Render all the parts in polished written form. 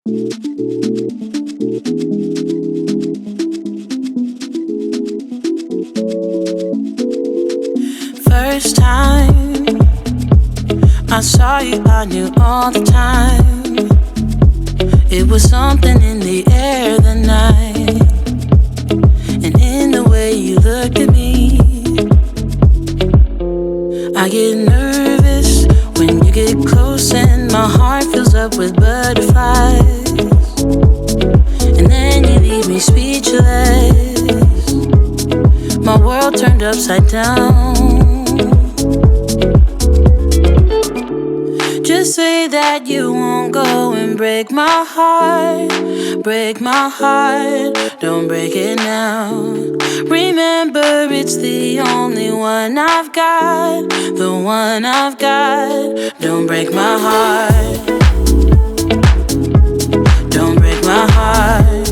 First time I saw you, I knew all the time. It was something in the air that night, and in the way you looked at me. I get nervous when you get close and my heart fills up with butterflies, and then you leave me speechless. My world turned upside down. Just say that you won't go and break my heart. Break my heart, don't break it now. Remember, it's the only one I've got. The one I've got. Don't break my heart. Don't break my heart.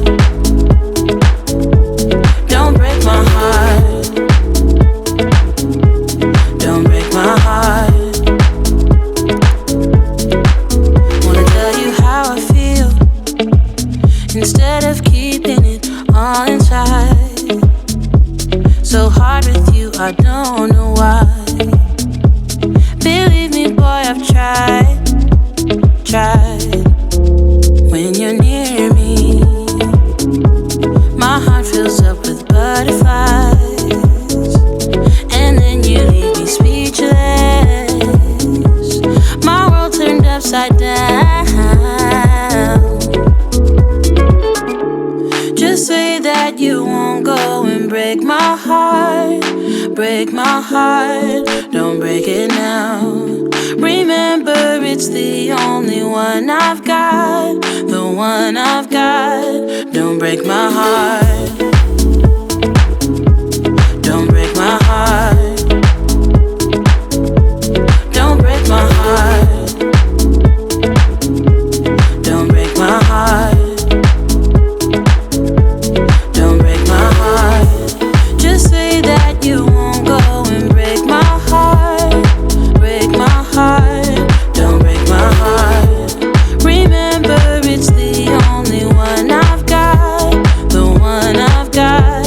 Don't break my heart. Don't break my heart. Instead of keeping it all inside. So hard with you, I don't know why. Believe me, boy, I've tried. When you're near me, my heart fills up with butterflies, and then you leave me speechless. My world turned upside down. Just say that you won't go and break my heart. Break my heart, don't break it now. Remember, it's the only one I've got. The one I've got. Don't break my heart. Don't break my heart. Don't break my heart. Don't break my heart. Just say that you won't go and break my heart. Break my heart. Don't break my heart. Remember, it's the only one I've got. The one I've got.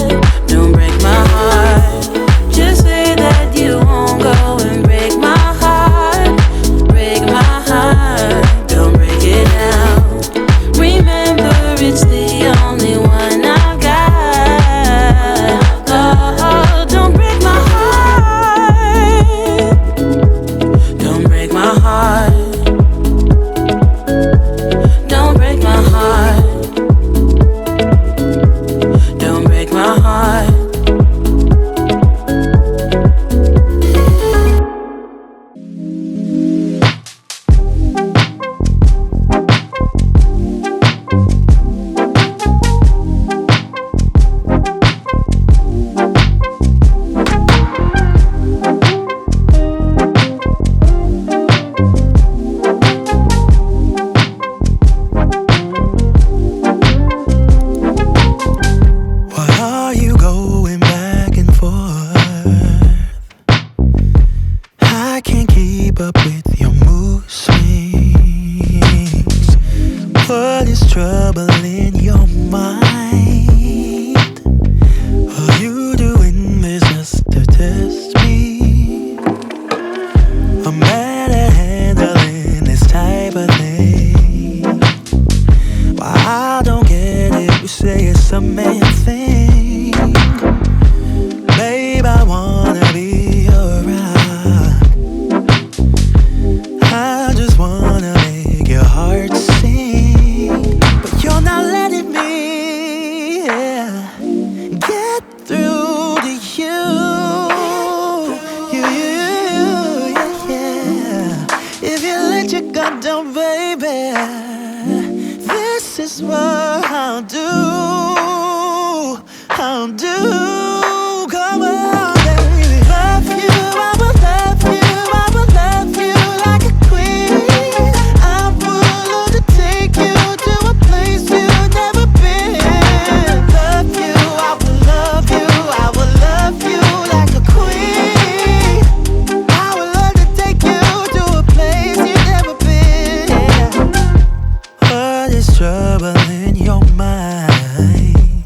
Don't break my heart. Just say that you won't go and break my heart. Break my heart. Don't break it now. Remember, it's the only one I've got. Don't break my heart. Don't break my heart. Don't break my heart. Don't break my heart. Come on, baby. Love you, I will love you, I will love you like a queen. I will to take you to a place you've never been. Love you, I will love you, I will love you like a queen. I would love to take you to a place you've never been. What is trouble? trouble in your mind.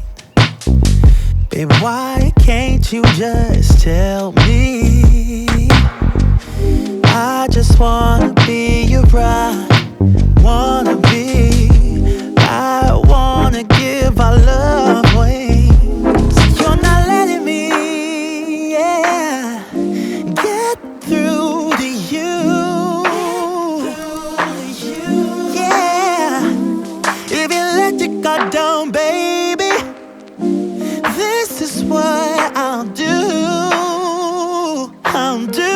Babe, why can't you just tell me? I just wanna be your bride. Wanna be, I wanna give our love wings. You're not letting me, yeah, get through to you. Yeah, if you let your guard down, baby, this is what I'll do. I'll do.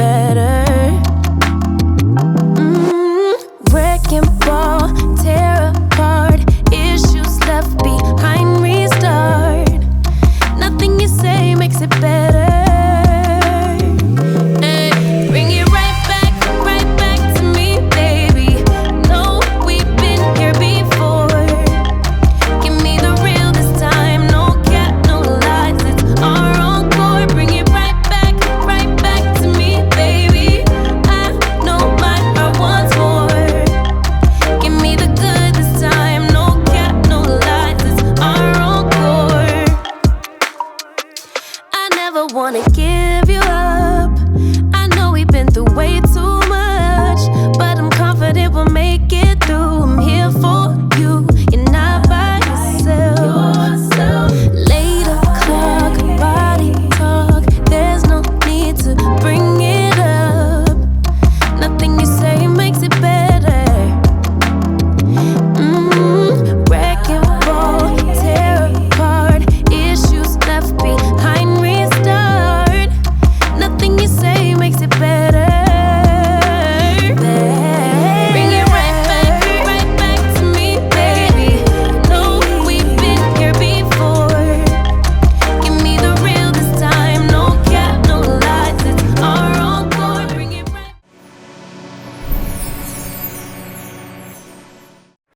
better.